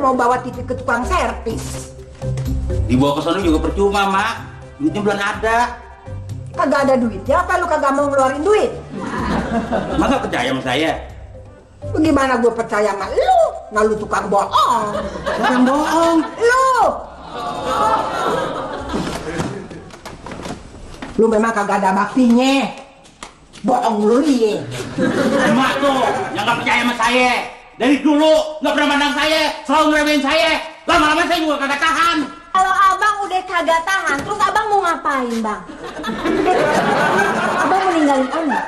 mau bawa TV ke tukang servis. Dibawa ke sana juga percuma, Mak. Duitnya belum ada. Kagak ada duitnya, apa lu kagak mau ngeluarin duit? Mak gak percaya sama saya? Bagaimana gue percaya sama lu? Nah lu tukang bohong. Bukan bohong. Lu memang kagak ada baktinya. Bohong lu nih. Mak tuh yang gak percaya sama saya. Dari dulu gak pernah mandang saya, selalu ngeremehin saya. Lama-lama saya juga kagak tahan. Kalau abang udah kagak tahan, terus abang mau ngapain, Bang? Abang mau ninggalin Oneng?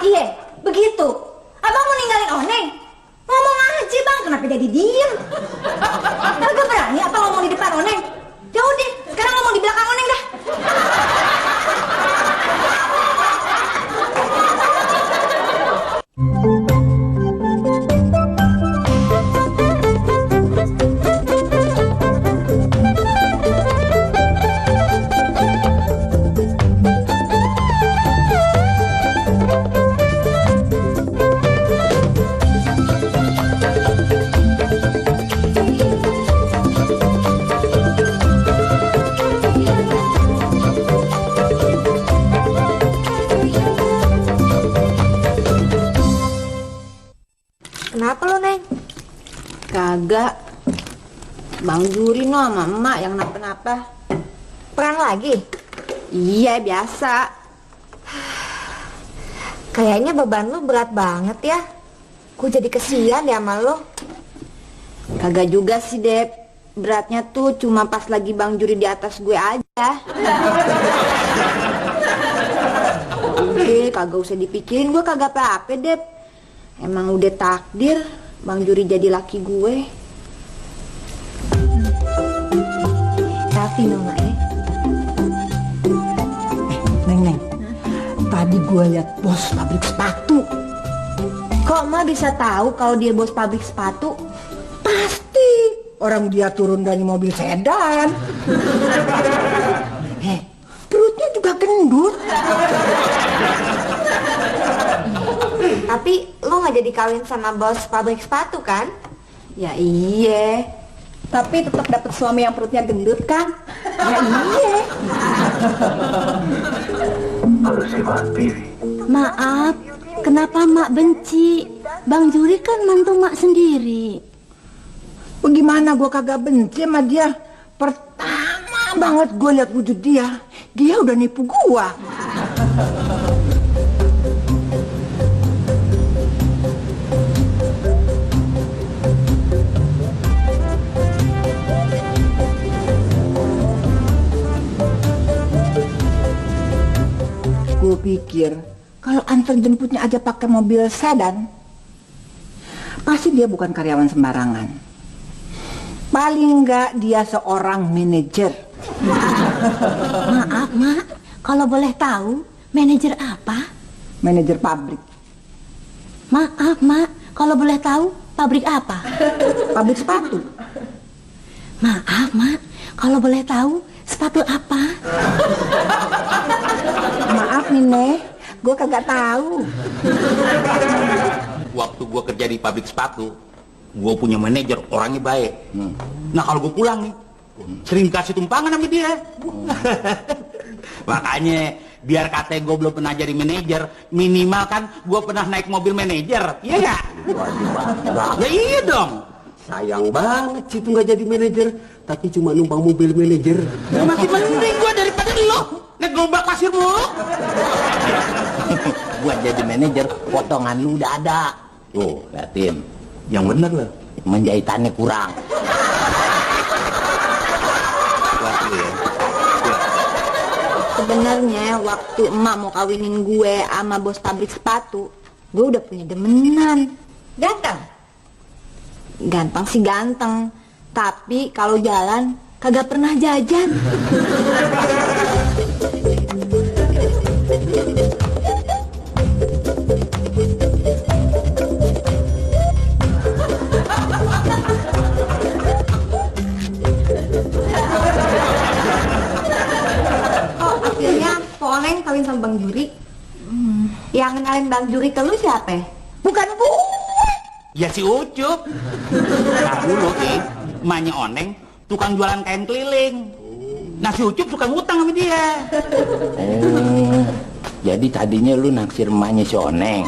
Iya, begitu. Abang mau ninggalin Oneng? Ngomong aja, Bang. Kenapa jadi diem? Kagak berani apa ngomong di depan Oneng? Ya udah, sekarang ngomong di belakang Oneng dah. Kenapa lo, Neng? Kagak. Bang Juri no sama emak yang napa-napa. Perang lagi? Iya, biasa. Kayaknya beban lo berat banget ya. Gue jadi kesian ya sama lo. Kagak juga sih, Dep. Beratnya tuh cuma pas lagi Bang Juri di atas gue aja. Oke, kagak usah dipikirin, gue kagak apa-apa, Dep. Emang udah takdir Bang Juri jadi laki gue. Tapi Nona Neng, tadi gue liat bos pabrik sepatu. Kok Ma bisa tahu kalau dia bos pabrik sepatu? Pasti orang dia turun dari mobil sedan. Perutnya juga gendut. Tapi lo gak jadi kawin sama bos pabrik sepatu kan? Ya iya. Tapi tetap dapat suami yang perutnya gendut kan? Ya iya. Maaf, kenapa Mak benci? Bang Juri kan mantu Mak sendiri. Bagaimana gue kagak benci sama dia? Pertama banget gue liat wujud dia udah nipu gue. Gue pikir kalau antar jemputnya aja pakai mobil sedan, pasti dia bukan karyawan sembarangan. Paling enggak dia seorang manajer. Maaf Mak, kalau boleh tahu manajer apa? Manajer pabrik. Maaf Mak, kalau boleh tahu pabrik apa? Pabrik sepatu. Maaf Mak, kalau boleh tahu sepatu apa? Maaf nih Nek, gue kagak tahu. Waktu gue kerja di pabrik sepatu, gue punya manajer, orangnya baik. Nah kalau gue pulang nih, sering kasih tumpangan sama dia. Makanya biar katanya gue belum pernah jadi manajer, minimal kan gue pernah naik mobil manajer, iya gak? Ya iya dong. Sayang banget sih tuh nggak jadi manajer, tapi cuma numpang mobil manajer. Ya, masih mending gue daripada lo naik gerobak pasir mulu. Buat jadi manajer, potongan lu udah ada. Tuh, liatin. Yang bener loh, menjahitannya kurang. Sebenarnya waktu emak mau kawinin gue sama bos pabrik sepatu, gue udah punya demenan. Ganteng? Ganteng sih ganteng, tapi kalau jalan kagak pernah jajan. Kok akhirnya Poneng kawin sama Bang Juri? Yang kenalin Bang Juri ke lu siapa? Bukan gue. Ya si Ucup. Nah dulu emaknya Oneng tukang jualan kain keliling. Nah si Ucup suka ngutang sama dia. Oh, jadi tadinya lu naksir emaknya si Oneng.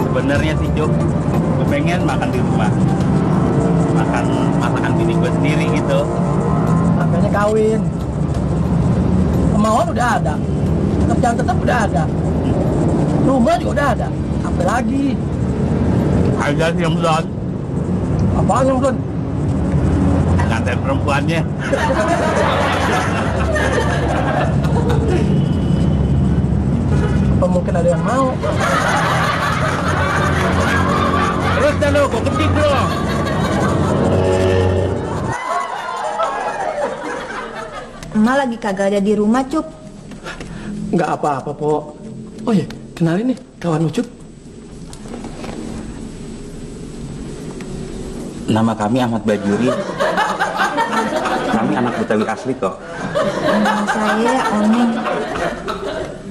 Sebenarnya sih Cuk, gue pengen makan di rumah, makan masakan bini gue sendiri gitu. Makanya kawin. Kemauan udah ada, kerjaan tetap udah ada, rumah juga udah ada. Apa lagi? Aja sih yang belum Apaan yang belum? nganterin perempuannya. Apa mungkin ada yang mau? Terus dah lo, kok ketik lo. Emak lagi kagak ada di rumah, Cup. Nggak apa-apa, Po. Oh iya, kenalin nih, kawan Ucup. Nama kami Ahmad Bajuri. Kami anak Betawi asli kok. Nama saya Oneng.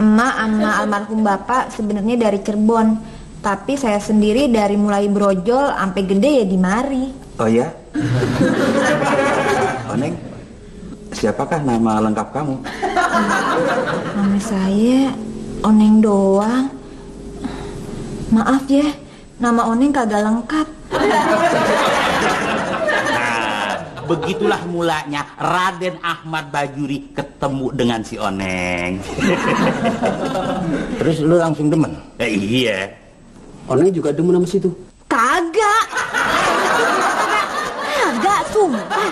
Emak sama almarhum bapak sebenarnya dari Cirebon, tapi saya sendiri dari mulai brojol sampai gede ya di mari. Oh ya? Oneng, siapakah nama lengkap kamu? Nama saya Oneng doang. Maaf ya, nama Oneng kagak lengkap. Nah, begitulah mulanya Raden Ahmad Bajuri ketemu dengan si Oneng. Terus lu langsung demen? Iya. Oneng juga demen sama situ. Kagak. Kagak, sumpah.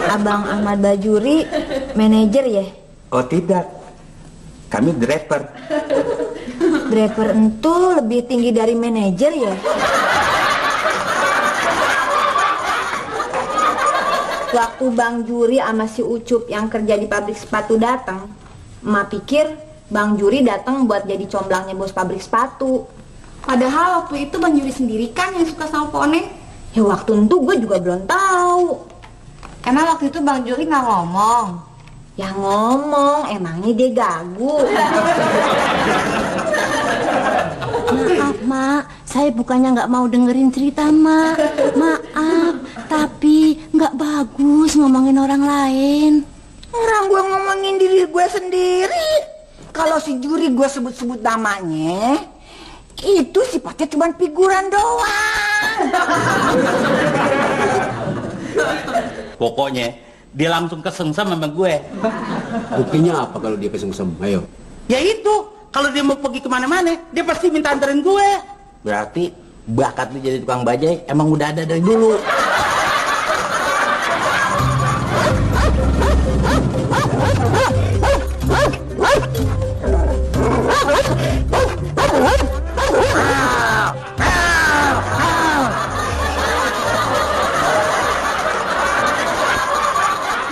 Abang Ahmad Bajuri manajer ya? Oh tidak, kami driver. Driver itu lebih tinggi dari manajer ya? Waktu Bang Juri sama si Ucup yang kerja di pabrik sepatu datang, emak pikir Bang Juri datang buat jadi comblangnya bos pabrik sepatu. Padahal waktu itu Bang Juri sendiri kan yang suka sama Po Oneng. Ya waktu itu gue juga belum tahu. Karena waktu itu Bang Juri nggak ngomong. Ya ngomong, emangnya dia gagu. Maaf, Mak. Saya bukannya nggak mau dengerin cerita, Mak. Maaf, tapi nggak bagus ngomongin orang lain. Orang gue ngomongin diri gue sendiri. Kalau si Juri gue sebut-sebut namanya, itu sifatnya cuma figuran doang. Pokoknya dia langsung kesengsem sama gue. Buktinya apa kalau dia kesengsem? Ayo. Ya itu, kalau dia mau pergi kemana-mana, dia pasti minta anterin gue. Berarti bakat lu jadi tukang bajai emang udah ada dari dulu.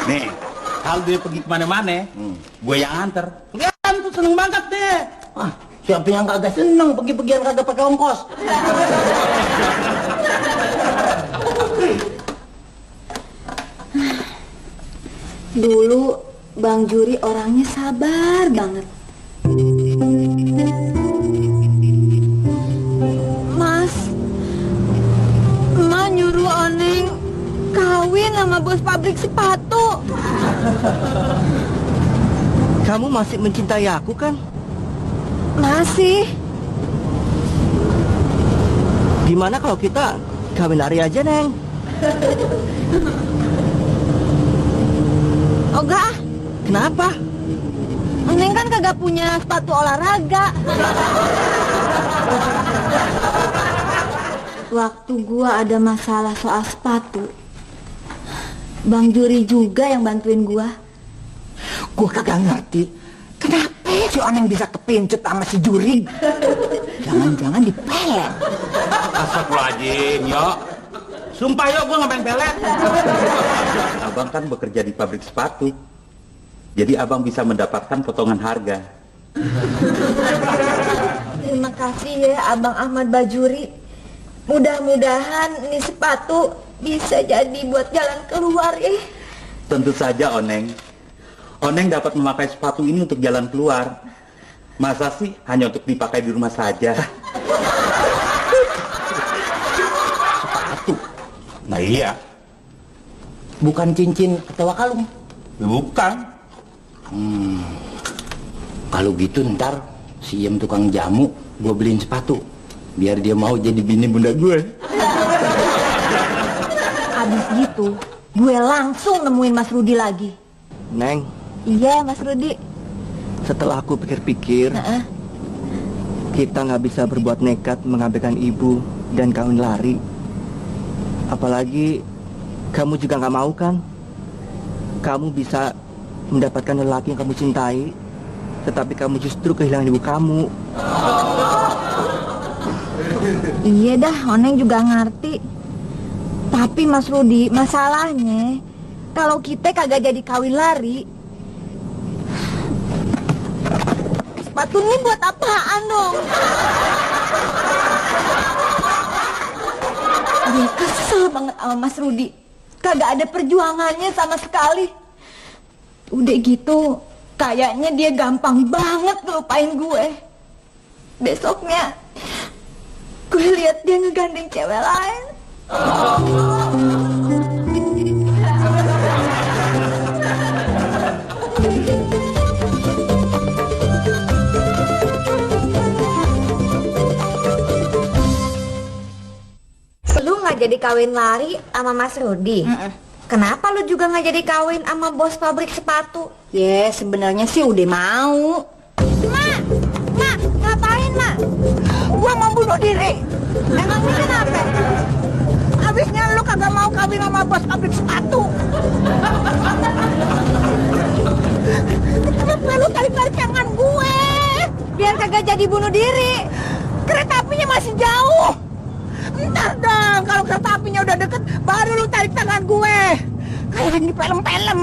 Nih, kalau dia pergi kemana-mana, gue yang anter. Kelihatan tuh seneng banget deh. Wah, siapa yang kagak seneng pergi-pergian kagak pakai ongkos? Dulu Bang Juri orangnya sabar banget. Mas, emak nyuruh Oneng kawin sama bos pabrik sepatu. Kamu masih mencintai aku kan? Masih. Gimana kalau kita kawin lari aja, Neng? Ogah, Kenapa? Oneng kan kagak punya sepatu olahraga. Waktu gua ada masalah soal sepatu, Bang Juri juga yang bantuin gua. Gue kagak ngerti kenapa si Oneng bisa kepincut sama si Juri. Jangan-jangan dipelet. Astagfirullahaladzim, yo. Sumpah yo, gue ngapain pelet. Abang kan bekerja di pabrik sepatu. Jadi abang bisa mendapatkan potongan harga. Terima kasih ya Abang Ahmad Bajuri. Mudah-mudahan ini sepatu bisa jadi buat jalan keluar ya. Tentu saja, Oneng. Oneng dapat memakai sepatu ini untuk jalan keluar. Masa sih hanya untuk dipakai di rumah saja? Sepatu. Nah iya, Bukan cincin atau kalung. bukan. Kalau gitu ntar si Iem tukang jamu gue beliin sepatu biar dia mau jadi bini bunda gue. Abis gitu, gue langsung nemuin Mas Rudi lagi. Neng, Iya, Mas Rudi. setelah aku pikir-pikir, kita nggak bisa berbuat nekat mengabaikan ibu dan kawin lari. Apalagi kamu juga nggak mau kan? Kamu bisa mendapatkan lelaki yang kamu cintai, tetapi kamu justru kehilangan ibu kamu. Iya dah, Oneng juga ngerti. Tapi Mas Rudi, masalahnya kalau kita kagak jadi kawin lari, sepatu ini buat apaan dong? Dia kesel banget sama Mas Rudi. Kagak ada perjuangannya sama sekali. Udah gitu, kayaknya dia gampang banget ngelupain gue. Besoknya, gue lihat dia ngegandeng cewek lain. Lu nggak jadi kawin lari sama Mas Rudi? Kenapa lu juga nggak jadi kawin sama bos pabrik sepatu? Ya, sebenarnya sih udah mau. Mak, ngapain mak? Gua mau bunuh diri. Emangnya kenapa? Habisnya lu kagak mau kawin sama bos pabrik sepatu. Kenapa lu tarik-tarik tangan gue? Biar kagak jadi bunuh diri. Kereta apinya masih jauh. Ntar dong, kalau kereta apinya udah deket, baru lu tarik tangan gue. Kayak di film-film.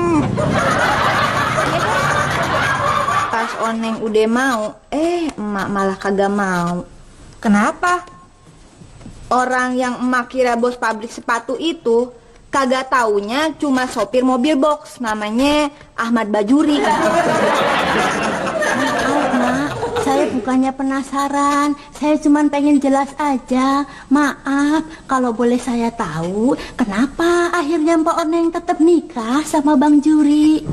Pas Oneng udah mau, emak malah kagak mau. Kenapa? Orang yang emak kira bos pabrik sepatu itu kagak taunya cuma sopir mobil box, namanya Ahmad Bajuri. Maaf, Mak. Saya bukannya penasaran. Saya cuma pengen jelas aja. Maaf, kalau boleh saya tahu, kenapa akhirnya Mbak Oneng tetap nikah sama Bang Juri?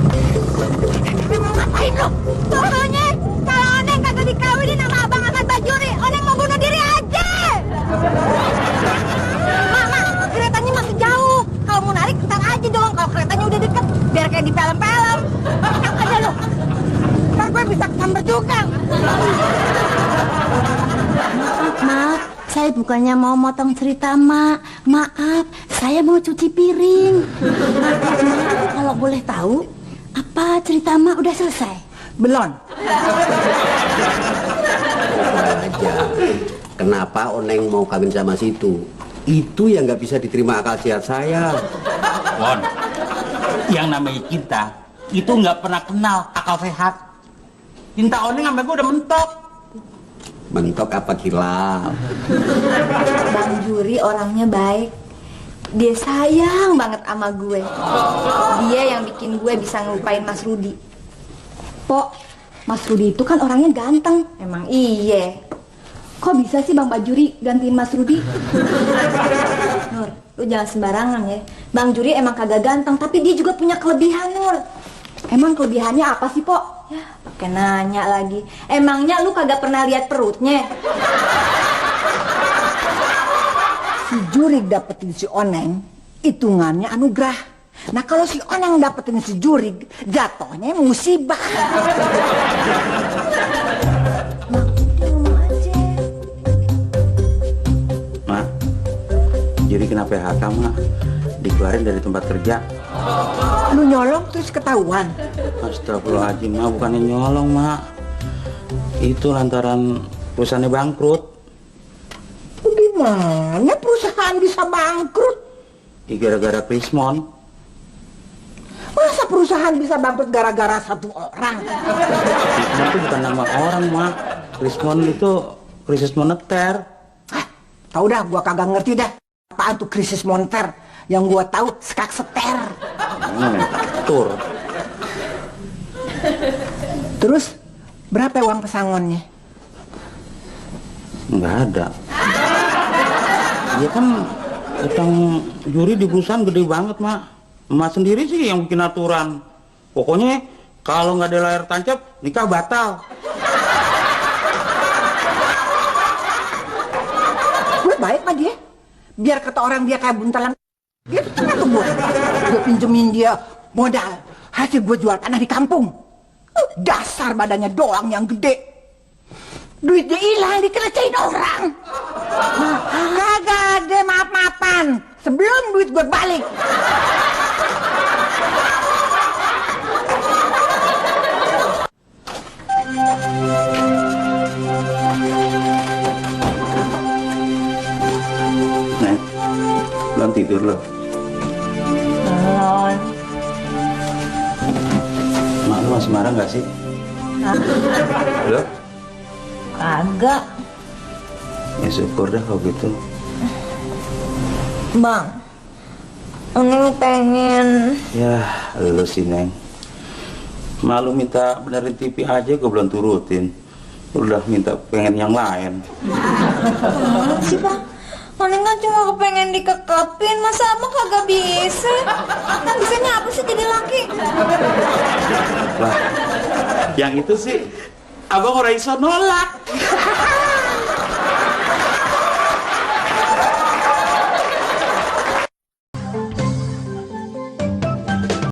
Mau ngapain lu? Pokoknya kalau Oneng kagak dikawinin sama Abang Ahmad Bajuri, Oneng mau bunuh diri aja. Mak, keretanya masih jauh. Kalau mau narik, ntar aja dong. Kalau keretanya udah deket, biar kayak di film-film. Enak aja lu. Ntar gue bisa kesambar juga. Maaf, saya bukannya mau motong cerita, Mak. Maaf, saya mau cuci piring. Maaf, kalau boleh tahu, apa cerita Mak udah selesai? Belum. Aja. Kenapa Oneng mau kawin sama situ? Itu yang nggak bisa diterima akal sehat saya. Won, yang namanya cinta itu nggak pernah kenal akal sehat. Cinta Oneng sampai gue udah mentok. Mentok apa kilap? Bang Juri orangnya baik. Dia sayang banget sama gue. Dia yang bikin gue bisa ngelupain Mas Rudi. Pok, Mas Rudi itu kan orangnya ganteng. Emang iya. Kok bisa sih Bang Bajuri gantiin Mas Rudi? Nur, lu jangan sembarangan ya. Bang Juri emang kagak ganteng, tapi dia juga punya kelebihan, Nur. Emang kelebihannya apa sih, Pok? Ya, pakai nanya lagi. Emangnya lu kagak pernah lihat perutnya? Si Jurig dapetin si Oneng, hitungannya anugerah. Nah kalau si Oneng dapetin si Jurig, jatuhnya musibah. Mak, jadi kena PHK, Mak. Dikeluarin dari tempat kerja. Lu nyolong terus ketahuan. Astagfirullahaladzim, Mak. Bukannya nyolong, Mak. Itu lantaran perusahaannya bangkrut. Gimana perusahaan bisa bangkrut? Gara-gara Krismon. Masa perusahaan bisa bangkrut gara-gara satu orang? Krismon itu bukan nama orang, Mak. Krismon itu krisis moneter. Hah, udah, gua kagak ngerti dah. Apaan tuh krisis moneter? Yang gua tahu skak seter. Tur. Terus berapa uang pesangonnya? Nggak ada. Ya kan utang juri di perusahaan gede banget, Mak. Emak sendiri sih yang bikin aturan. Pokoknya kalau nggak ada layar tancap, nikah batal. Gue baik sama dia. Biar kata orang dia kayak buntalan. Dia tuh tengah tuh gue pinjemin dia modal. Hasil gue jual tanah di kampung. Dasar badannya doang yang gede. Duitnya hilang dikerjain orang. Kagak ada maaf-maafan sebelum duit gue balik. Nek, belum tidur loh. Belum. Mak lu masih marah nggak sih? Loh? Kagak. Ya syukur dah kalau gitu. Bang, Neng pengen. Ya, lu sih, Neng. Malu minta benerin TV aja gue belum turutin. Udah minta pengen yang lain. Gimana sih, Bang? Neng kan cuma kepengen dikekepin, masa abang kagak bisa? Kan bisanya apa sih jadi laki? Lah, yang itu sih abang orang iso nolak.